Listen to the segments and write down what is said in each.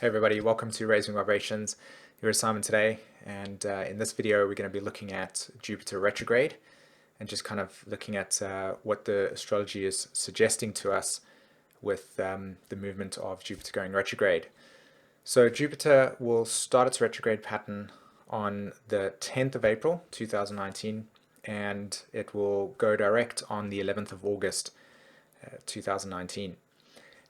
Hey everybody, welcome to Raising Vibrations. Here's Simon today, and in this video we're going to be looking at Jupiter retrograde and just kind of looking at what the astrology is suggesting to us with the movement of Jupiter going retrograde. So Jupiter will start its retrograde pattern on the 10th of April 2019, and it will go direct on the 11th of August 2019.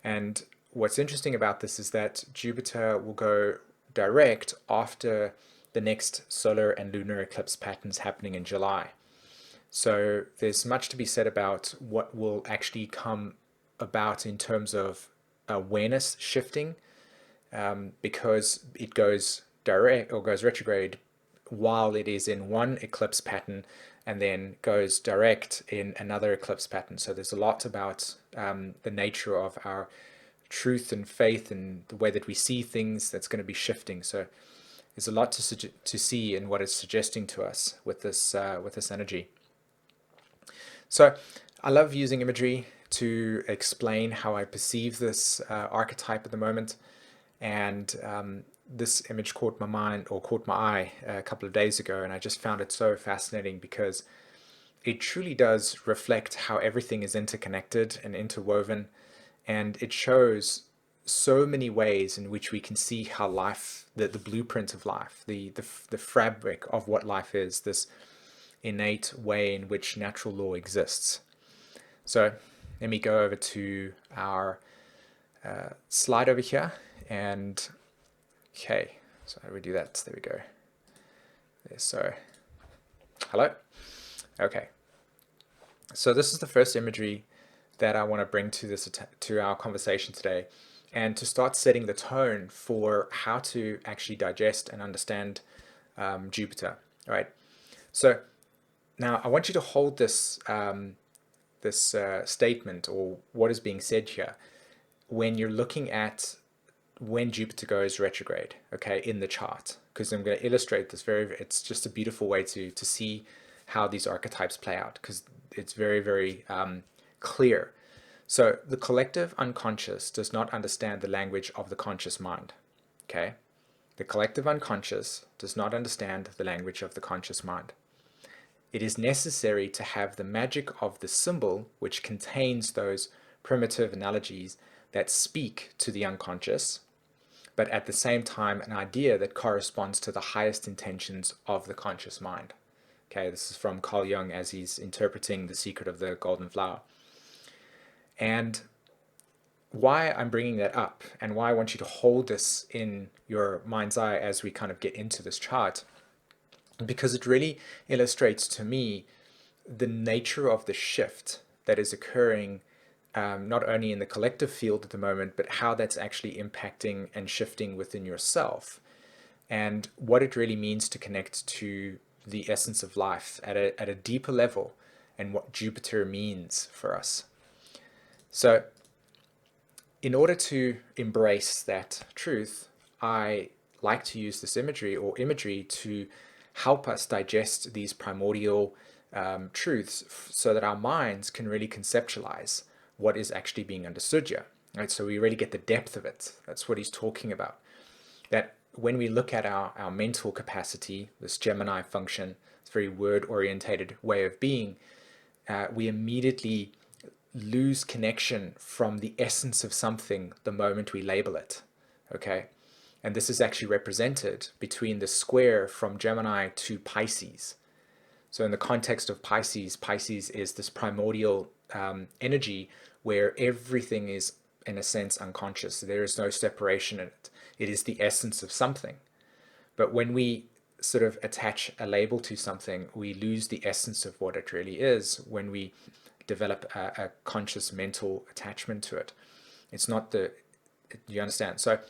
And what's interesting about this is that Jupiter will go direct after the next solar and lunar eclipse patterns happening in July. So there's much to be said about what will actually come about in terms of awareness shifting, because it goes direct or goes retrograde while it is in one eclipse pattern and then goes direct in another eclipse pattern. So there's a lot about the nature of our truth and faith and the way that we see things that's going to be shifting. So there's a lot to see in what it's suggesting to us with this energy. So I love using imagery to explain how I perceive this archetype at the moment, and this image caught my mind, or caught my eye, a couple of days ago, and I just found it so fascinating because it truly does reflect how everything is interconnected and interwoven, and it shows so many ways in which we can see how life, the blueprint of life, the fabric of what life is, this innate way in which natural law exists. So let me go over to our slide over here, and okay, so how do we do that? There we go. There, so hello. Okay, so this is the first imagery that I want to bring to our conversation today, and to start setting the tone for how to actually digest and understand Jupiter. All right. So now I want you to hold this statement, or what is being said here, when you're looking at when Jupiter goes retrograde, okay, in the chart, because I'm going to illustrate this it's just a beautiful way to see how these archetypes play out, because it's very, very clear. So the collective unconscious does not understand the language of the conscious mind, okay? The collective unconscious does not understand the language of the conscious mind. It is necessary to have the magic of the symbol, which contains those primitive analogies that speak to the unconscious, but at the same time an idea that corresponds to the highest intentions of the conscious mind. Okay, this is from Carl Jung as he's interpreting The Secret of the Golden Flower. And why I'm bringing that up, and why I want you to hold this in your mind's eye as we kind of get into this chart, because it really illustrates to me the nature of the shift that is occurring, not only in the collective field at the moment, but how that's actually impacting and shifting within yourself, and what it really means to connect to the essence of life at a deeper level, and what Jupiter means for us. So in order to embrace that truth, I like to use this imagery to help us digest these primordial truths, so that our minds can really conceptualize what is actually being understood here. Right? So we really get the depth of it. That's what he's talking about. That when we look at our mental capacity, this Gemini function, this very word-orientated way of being, we immediately lose connection from the essence of something the moment we label it. Okay? And this is actually represented between the square from Gemini to Pisces. So in the context of Pisces, Pisces is this primordial energy where everything is, in a sense, unconscious. There is no separation in it. It is the essence of something. But when we sort of attach a label to something, we lose the essence of what it really is when we develop a conscious mental attachment to it. It's not you understand? So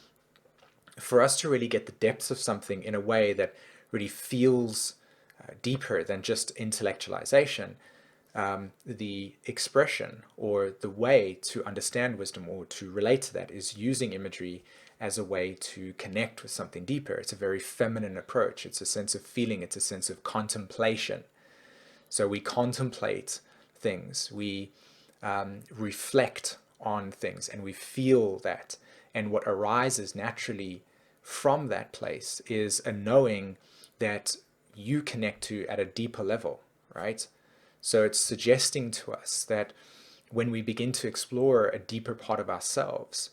for us to really get the depths of something in a way that really feels deeper than just intellectualization, the expression or the way to understand wisdom or to relate to that is using imagery as a way to connect with something deeper. It's a very feminine approach. It's a sense of feeling. It's a sense of contemplation. So we contemplate things. We reflect on things, and we feel that And what arises naturally from that place is a knowing that you connect to at a deeper level, right? So it's suggesting to us that when we begin to explore a deeper part of ourselves,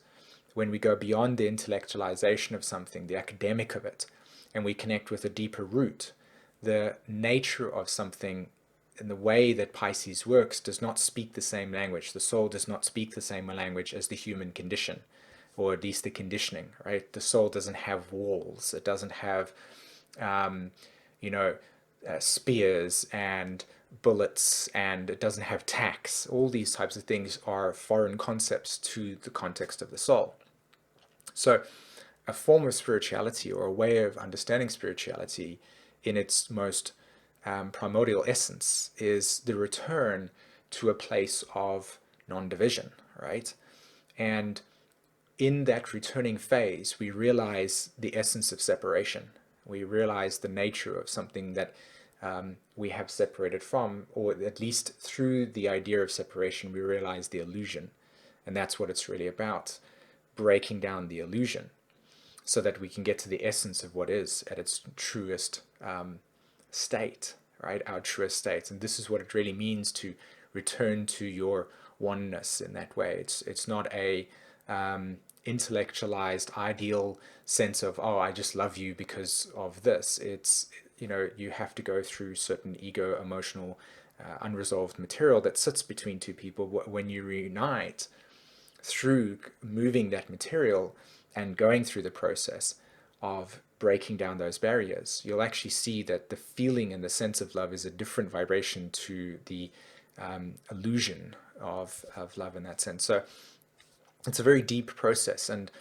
when we go beyond the intellectualization of something, the academic of it, and we connect with a deeper root, the nature of something and the way that Pisces works does not speak the same language. The soul does not speak the same language as the human condition, or at least the conditioning, right? The soul doesn't have walls. It doesn't have, um, you know, spears and bullets, and it doesn't have tacks. All these types of things are foreign concepts to the context of the soul. So a form of spirituality, or a way of understanding spirituality in its most primordial essence, is the return to a place of non-division, right? And in that returning phase, we realize the essence of separation. We realize the nature of something that we have separated from, or at least through the idea of separation, we realize the illusion. And that's what it's really about, breaking down the illusion so that we can get to the essence of what is at its truest state, right? Our truest state. And this is what it really means to return to your oneness in that way. It's not a intellectualized ideal sense of, oh, I just love you because of this. It's, you have to go through certain ego emotional unresolved material that sits between two people. When you reunite through moving that material and going through the process of breaking down those barriers, you'll actually see that the feeling and the sense of love is a different vibration to the illusion of love in that sense. So it's a very deep process, and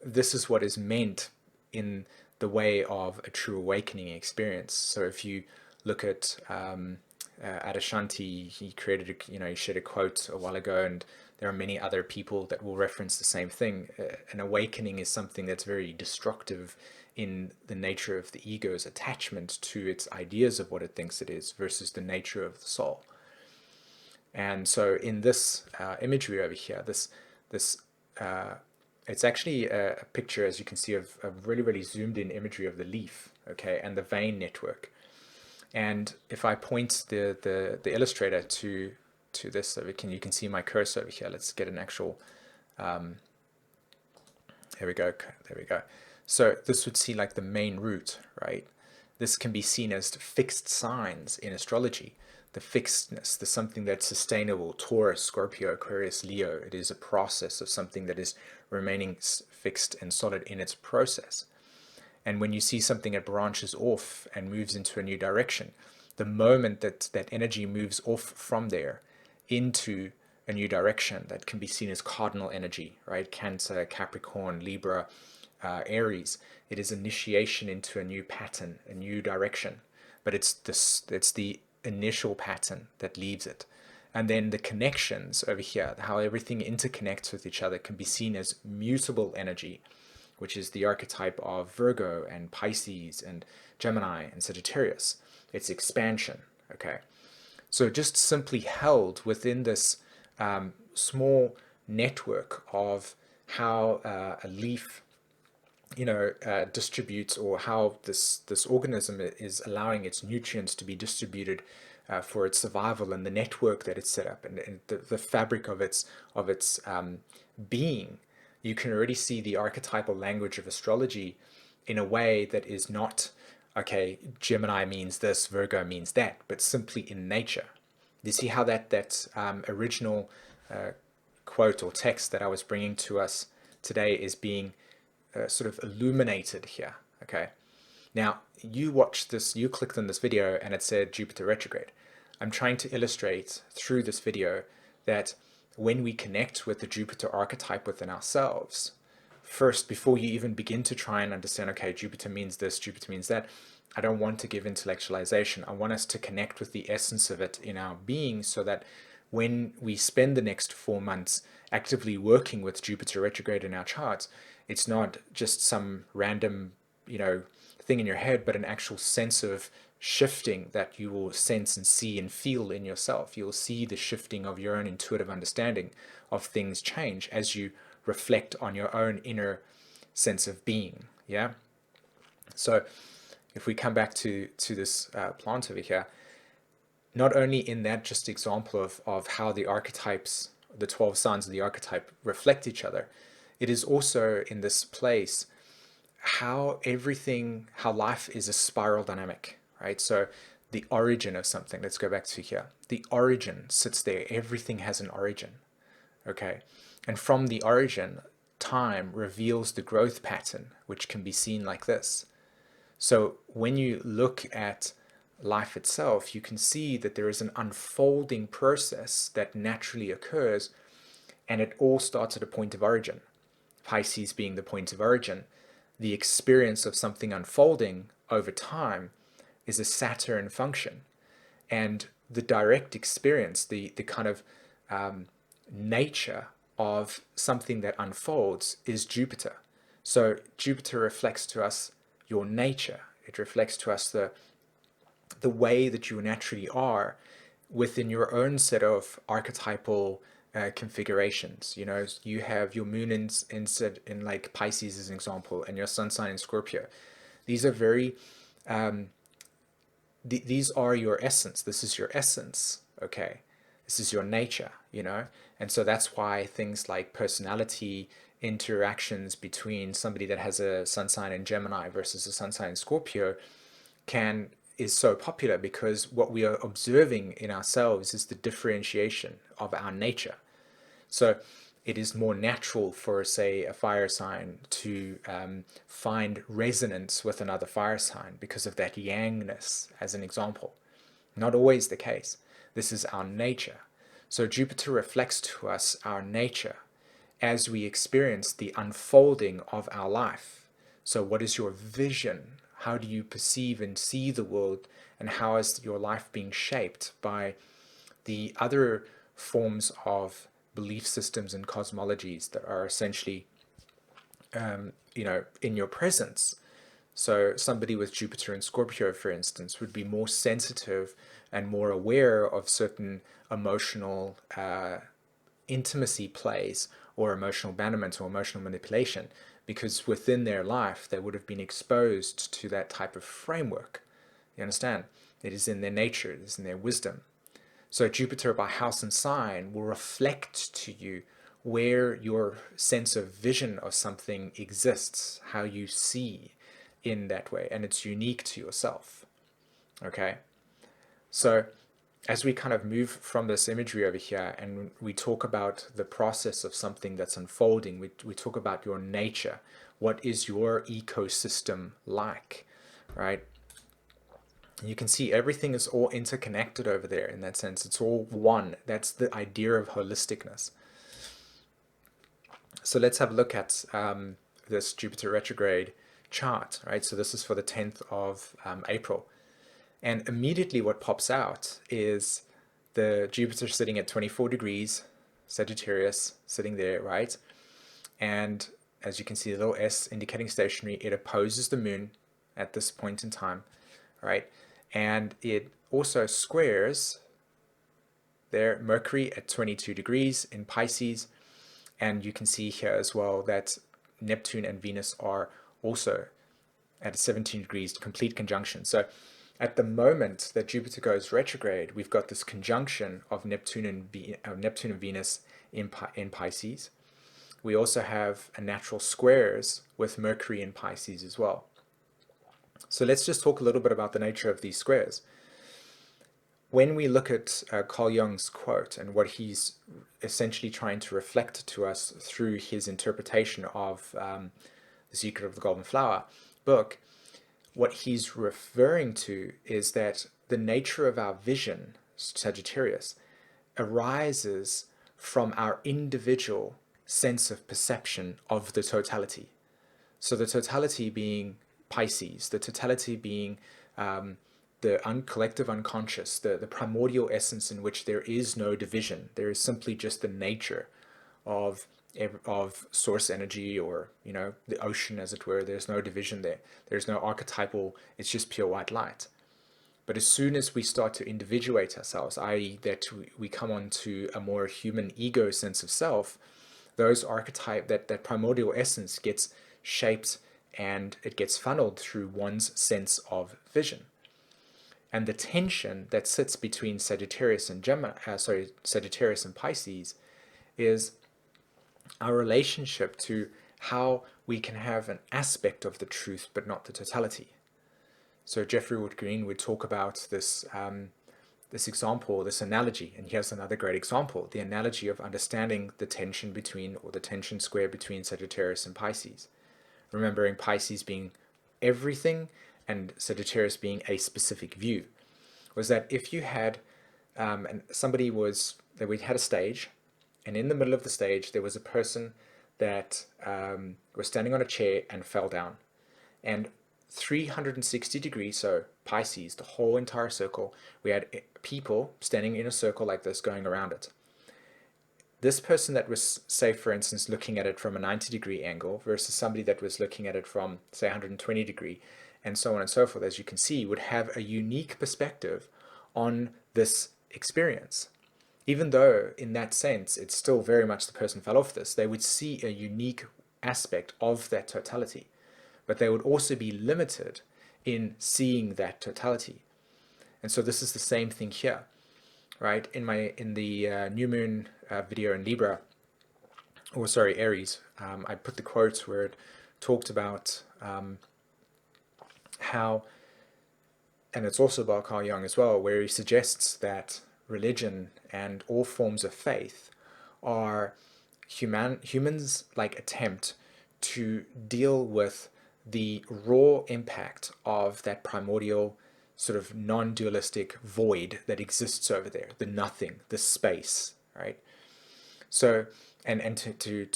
this is what is meant in the way of a true awakening experience. So if you look at Adashanti, he created, he shared a quote a while ago, and there are many other people that will reference the same thing. An awakening is something that's very destructive in the nature of the ego's attachment to its ideas of what it thinks it is versus the nature of the soul. And so in this imagery over here, this it's actually a picture, as you can see, of a really, really zoomed in imagery of the leaf, okay, and the vein network. And if I point the illustrator to this, you can see my cursor over here. Let's get an actual, there we go, there we go. So this would see like the main root, right? This can be seen as fixed signs in astrology. The fixedness, the something that's sustainable, Taurus, Scorpio, Aquarius, Leo. It is a process of something that is remaining fixed and solid in its process. And when you see something that branches off and moves into a new direction, the moment that that energy moves off from there into a new direction, that can be seen as cardinal energy, right? Cancer, Capricorn, Libra, Aries. It is initiation into a new pattern, a new direction. But it's the initial pattern that leaves it. And then the connections over here, how everything interconnects with each other, can be seen as mutable energy, which is the archetype of Virgo and Pisces and Gemini and Sagittarius. It's expansion, okay? So just simply held within this small network of how a leaf distributes, or how this organism is allowing its nutrients to be distributed for its survival, and the network that it's set up, and the fabric of its being. You can already see the archetypal language of astrology in a way that is not, okay, Gemini means this, Virgo means that, but simply in nature. You see how that original quote or text that I was bringing to us today is being sort of illuminated here, okay? Now, you watched this, you clicked on this video and it said Jupiter retrograde. I'm trying to illustrate through this video that when we connect with the Jupiter archetype within ourselves, first, before you even begin to try and understand, okay, Jupiter means this, Jupiter means that, I don't want to give intellectualization. I want us to connect with the essence of it in our being, so that when we spend the next 4 months actively working with Jupiter retrograde in our charts, it's not just some random, thing in your head, but an actual sense of shifting that you will sense and see and feel in yourself. You'll see the shifting of your own intuitive understanding of things change as you reflect on your own inner sense of being. Yeah. So if we come back to this plant over here, not only in that just example of how the archetypes, the 12 signs of the archetype reflect each other, it is also in this place how everything, how life is a spiral dynamic, right? So the origin of something, let's go back to here. The origin sits there. Everything has an origin, okay? And from the origin, time reveals the growth pattern, which can be seen like this. So when you look at life itself, you can see that there is an unfolding process that naturally occurs, and it all starts at a point of origin. Pisces being the point of origin. The experience of something unfolding over time is a Saturn function. And the direct experience, the kind of nature of something that unfolds is Jupiter. So Jupiter reflects to us your nature. It reflects to us the way that you naturally are within your own set of archetypal configurations. You know, you have your moon in like Pisces as an example, and your sun sign in Scorpio. These are very these are your essence. This is your essence, okay? This is your nature, you know? And so that's why things like personality interactions between somebody that has a sun sign in Gemini versus a sun sign in Scorpio is so popular, because what we are observing in ourselves is the differentiation of our nature. So it is more natural for, say, a fire sign to find resonance with another fire sign because of that yangness, as an example. Not always the case. This is our nature. So Jupiter reflects to us our nature as we experience the unfolding of our life. So what is your vision? How do you perceive and see the world? And how is your life being shaped by the other forms of belief systems and cosmologies that are essentially, in your presence? So somebody with Jupiter and Scorpio, for instance, would be more sensitive and more aware of certain emotional intimacy plays or emotional abandonment or emotional manipulation, because within their life they would have been exposed to that type of framework. You understand? It is in their nature, it is in their wisdom. So Jupiter by house and sign will reflect to you where your sense of vision of something exists, how you see in that way, and it's unique to yourself. Okay? So as we kind of move from this imagery over here and we talk about the process of something that's unfolding, we talk about your nature. What is your ecosystem like, right? And you can see everything is all interconnected over there in that sense. It's all one. That's the idea of holisticness. So let's have a look at this Jupiter retrograde chart, right? So this is for the 10th of April. And immediately what pops out is the Jupiter sitting at 24 degrees, Sagittarius sitting there, right? And as you can see, the little S indicating stationary, it opposes the moon at this point in time, right? And it also squares there Mercury at 22 degrees in Pisces. And you can see here as well that Neptune and Venus are also at 17 degrees, complete conjunction. So at the moment that Jupiter goes retrograde, we've got this conjunction of Neptune and Venus in Pisces. We also have a natural squares with Mercury in Pisces as well. So let's just talk a little bit about the nature of these squares. When we look at Carl Jung's quote and what he's essentially trying to reflect to us through his interpretation of The Secret of the Golden Flower book, what he's referring to is that the nature of our vision, Sagittarius, arises from our individual sense of perception of the totality. So the totality being Pisces, the totality being the collective unconscious, the primordial essence in which there is no division. There is simply just the nature of source energy, or the ocean, as it were. There's no division there. There's no archetypal. It's just pure white light. But as soon as we start to individuate ourselves, i.e. that we come onto a more human ego sense of self, those archetype, that primordial essence gets shaped and it gets funneled through one's sense of vision. And the tension that sits between Sagittarius and Sagittarius and Pisces is our relationship to how we can have an aspect of the truth but not the totality. So Jeffrey Wood Green would talk about this example, this analogy, and here's another great example: the analogy of understanding the tension between, or the tension square between, Sagittarius and Pisces. Remembering Pisces being everything and Sagittarius being a specific view, was that if you had and somebody was that we had a stage, and in the middle of the stage there was a person that was standing on a chair and fell down, and 360 degrees, so Pisces, the whole entire circle, we had people standing in a circle like this going around it. This person that was, say, for instance, looking at it from a 90-degree angle versus somebody that was looking at it from, say, 120 degree, and so on and so forth, as you can see, would have a unique perspective on this experience. Even though, in that sense, it's still very much the person fell off this, they would see a unique aspect of that totality. But they would also be limited in seeing that totality. And so this is the same thing here, right? In the new moon video in Libra, or sorry, Aries, I put the quotes where it talked about how, and it's also about Carl Jung as well, where he suggests that religion and all forms of faith are humans' like attempt to deal with the raw impact of that primordial sort of non-dualistic void that exists over there, the nothing, the space, right? So, and to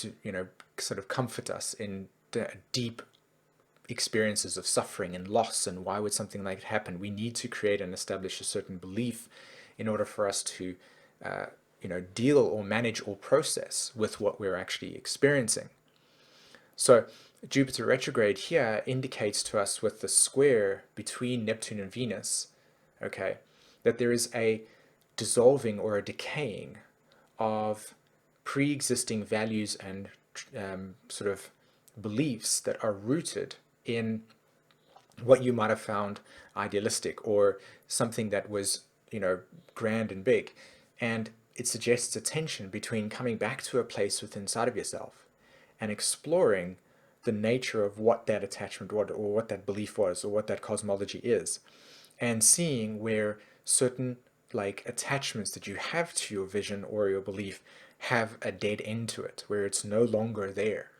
sort of comfort us in deep experiences of suffering and loss, and why would something like it happen? We need to create and establish a certain belief in order for us to deal or manage or process with what we're actually experiencing. So Jupiter retrograde here indicates to us, with the square between Neptune and Venus, okay, that there is a dissolving or a decaying of pre-existing values and sort of beliefs that are rooted in what you might have found idealistic or something that was, grand and big. And it suggests a tension between coming back to a place within inside of yourself and exploring the nature of what that attachment was, or what that belief was, or what that cosmology is, and seeing where certain like attachments that you have to your vision or your belief have a dead end to it, where it's no longer there,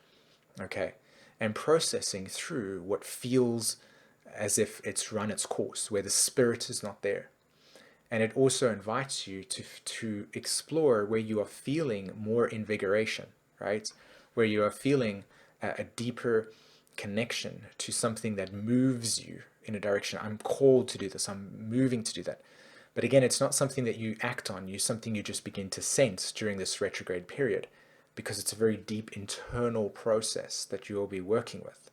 okay, and processing through what feels as if it's run its course, where the spirit is not there. And it also invites you to explore where you are feeling more invigoration, right? Where you are feeling a deeper connection to something that moves you in a direction. I'm called to do this. I'm moving to do that. But again, it's not something that you act on. It's something you just begin to sense during this retrograde period, because it's a very deep internal process that you will be working with.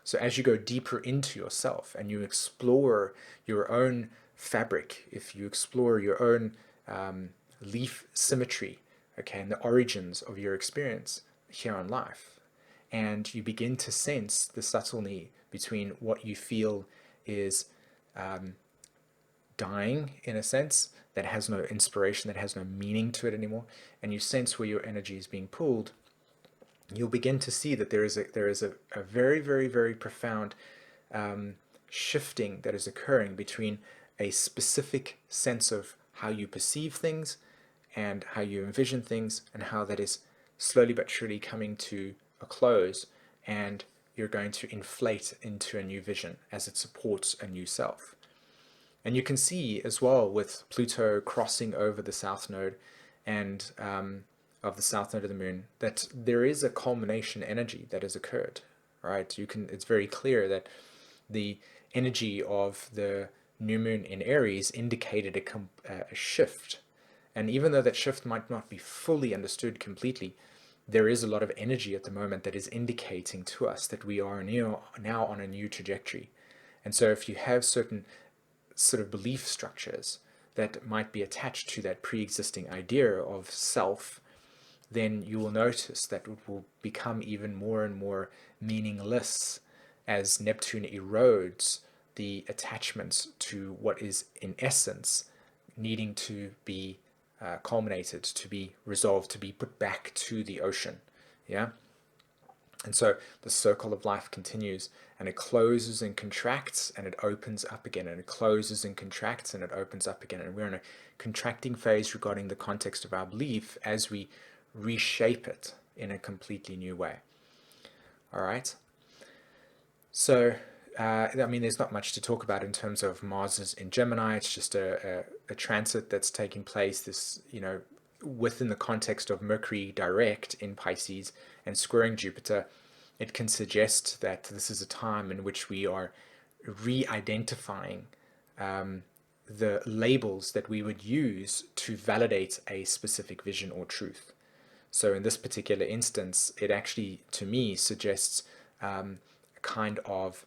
So as you go deeper into yourself and you explore your own fabric, if you explore your own leaf symmetry, okay, and the origins of your experience here on life, and you begin to sense the subtlety between what you feel is dying, in a sense, that has no inspiration, that has no meaning to it anymore, and you sense where your energy is being pulled, you'll begin to see that there is a very, very, very profound shifting that is occurring between a specific sense of how you perceive things and how you envision things, and how that is slowly but surely coming to a close, and you're going to inflate into a new vision as it supports a new self. And you can see as well, with Pluto crossing over the south node and of the south node of the moon, that there is a culmination energy that has occurred, right? It's very clear that the energy of the new moon in Aries indicated a shift. And even though that shift might not be fully understood completely, there is a lot of energy at the moment that is indicating to us that we are now on a new trajectory. And so if you have certain sort of belief structures that might be attached to that pre-existing idea of self, then you will notice that it will become even more and more meaningless as Neptune erodes the attachments to what is in essence needing to be culminated, to be resolved, to be put back to the ocean. Yeah. And so the circle of life continues, and it closes and contracts and it opens up again, and it closes and contracts and it opens up again. And we're in a contracting phase regarding the context of our belief as we reshape it in a completely new way. All right. So, I mean, there's not much to talk about in terms of Mars is in Gemini. It's just a transit that's taking place, this, within the context of Mercury direct in Pisces and squaring Jupiter. It can suggest that this is a time in which we are re-identifying the labels that we would use to validate a specific vision or truth. So in this particular instance, it actually, to me, suggests a kind of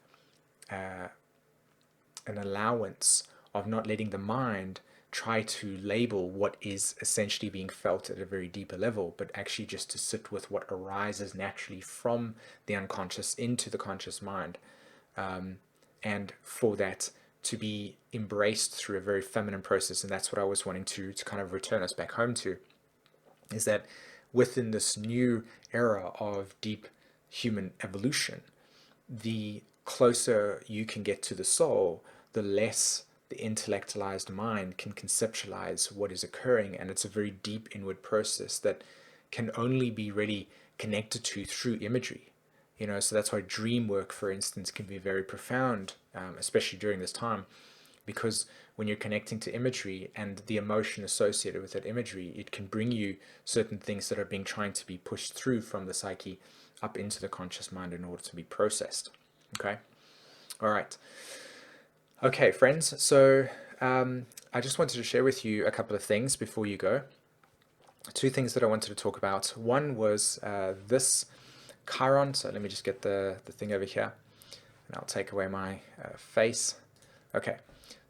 an allowance of not letting the mind try to label what is essentially being felt at a very deeper level, but actually just to sit with what arises naturally from the unconscious into the conscious mind, and for that to be embraced through a very feminine process. And that's what I was wanting to kind of return us back home to, is that within this new era of deep human evolution, the closer you can get to the soul, the less the intellectualized mind can conceptualize what is occurring. And it's a very deep inward process that can only be really connected to through imagery. So that's why dream work, for instance, can be very profound, especially during this time, because when you're connecting to imagery and the emotion associated with that imagery, it can bring you certain things that are being trying to be pushed through from the psyche up into the conscious mind in order to be processed. Okay. All right. Okay, friends. So I just wanted to share with you a couple of things before you go. Two things that I wanted to talk about. One was this Chiron. So let me just get the thing over here, and I'll take away my face. Okay.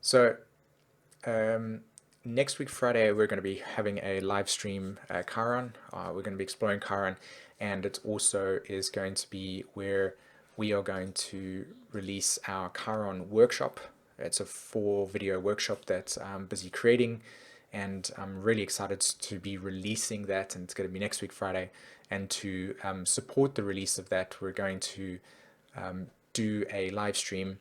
So next week, Friday, we're going to be having a live stream Chiron. We're going to be exploring Chiron, and it also is going to be where we are going to release our Chiron workshop. It's a 4-video workshop that I'm busy creating, and I'm really excited to be releasing that, and it's going to be next week, Friday. And to support the release of that, we're going to do a live stream,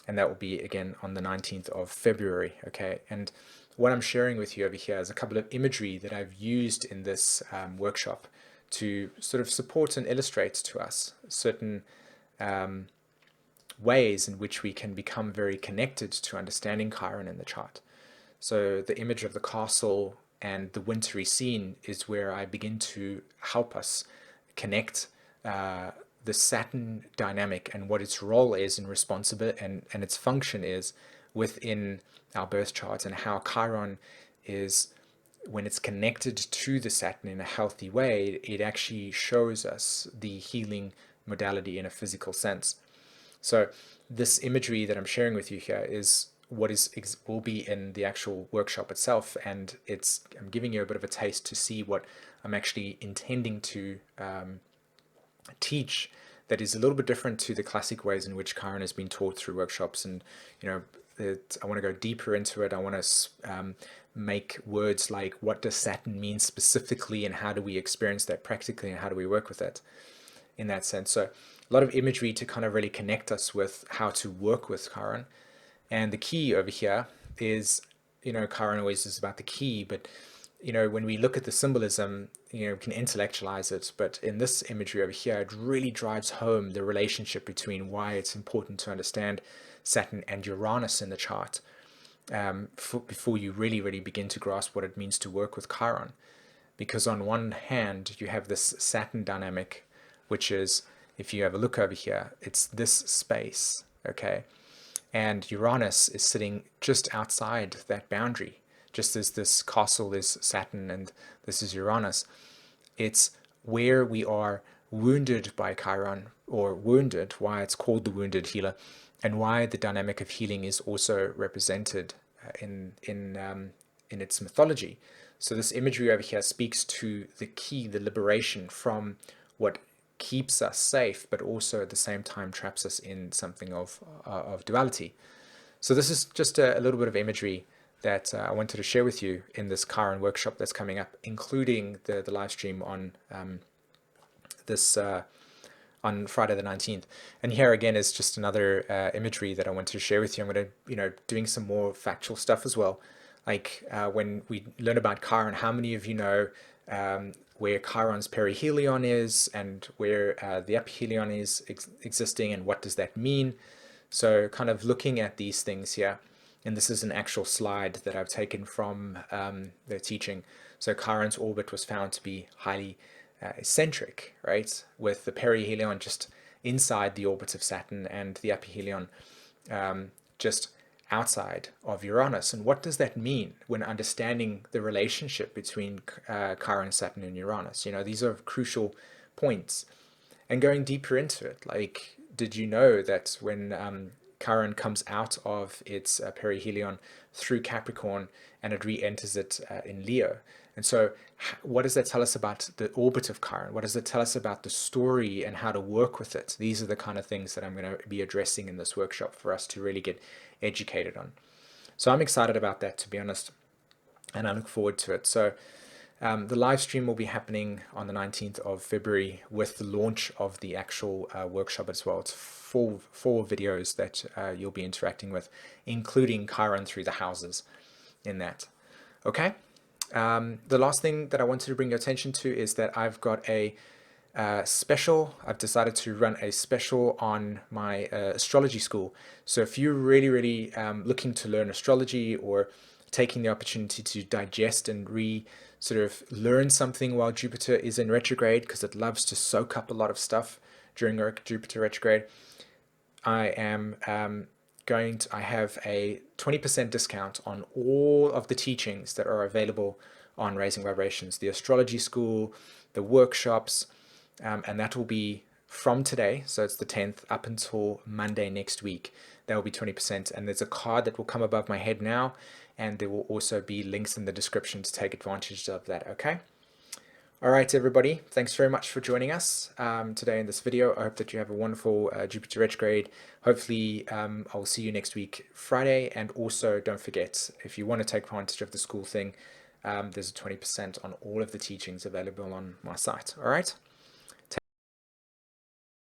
and that will be again on the 19th of February. Okay, and what I'm sharing with you over here is a couple of imagery that I've used in this workshop to sort of support and illustrate to us certain ways in which we can become very connected to understanding Chiron in the chart. So the image of the castle and the wintry scene is where I begin to help us connect the Saturn dynamic and what its role is and responsibility and its function is within our birth chart, and how Chiron is, when it's connected to the Saturn in a healthy way, it actually shows us the healing modality in a physical sense. So this imagery that I'm sharing with you here is what will be in the actual workshop itself, and I'm giving you a bit of a taste to see what I'm actually intending to teach that is a little bit different to the classic ways in which Chiron has been taught through workshops. And I want to go deeper into it. I want to make words like, what does Saturn mean specifically, and how do we experience that practically, and how do we work with it in that sense. So a lot of imagery to kind of really connect us with how to work with Chiron. And the key over here is, Chiron always is about the key, but when we look at the symbolism, we can intellectualize it, but in this imagery over here, it really drives home the relationship between why it's important to understand Saturn and Uranus in the chart, before you really, really begin to grasp what it means to work with Chiron. Because on one hand, you have this Saturn dynamic, which is, if you have a look over here, it's this space, okay? And Uranus is sitting just outside that boundary. Just as this castle is Saturn and this is Uranus, it's where we are wounded by Chiron, or wounded, why it's called the wounded healer, and why the dynamic of healing is also represented in its mythology. So this imagery over here speaks to the key, the liberation from what keeps us safe, but also at the same time traps us in something of duality. So this is just a little bit of imagery that I wanted to share with you in this Chiron workshop that's coming up, including the live stream on this on Friday the 19th. And here again is just another imagery that I wanted to share with you. I'm going to, doing some more factual stuff as well. Like when we learn about Chiron, how many of you know where Chiron's perihelion is and where the aphelion is existing, and what does that mean? So kind of looking at these things here. And this is an actual slide that I've taken from their teaching. So Chiron's orbit was found to be highly eccentric, right? With the perihelion just inside the orbit of Saturn and the aphelion just outside of Uranus. And what does that mean when understanding the relationship between Chiron, Saturn, and Uranus? These are crucial points. And going deeper into it, like, did you know that when Chiron comes out of its perihelion through Capricorn and it re-enters it in Leo? And so what does that tell us about the orbit of Chiron? What does it tell us about the story and how to work with it? These are the kind of things that I'm going to be addressing in this workshop for us to really get educated on. So I'm excited about that, to be honest, and I look forward to it. So the live stream will be happening on the 19th of February with the launch of the actual workshop as well. It's four videos that you'll be interacting with, including Chiron through the houses in that. Okay? The last thing that I wanted to bring your attention to is that I've got a special. I've decided to run a special on my astrology school. So if you're really looking to learn astrology, or taking the opportunity to digest and sort of learn something while Jupiter is in retrograde, because it loves to soak up a lot of stuff during Jupiter retrograde, I am I have a 20% discount on all of the teachings that are available on Raising Vibrations, the astrology school, the workshops, and that will be from today, so it's the 10th, up until Monday next week. That will be 20%, and there's a card that will come above my head now, and there will also be links in the description to take advantage of that, okay? All right, everybody, thanks very much for joining us today in this video. I hope that you have a wonderful Jupiter retrograde. Hopefully, I'll see you next week, Friday. And also, don't forget, if you want to take advantage of the school thing, there's a 20% on all of the teachings available on my site. All right?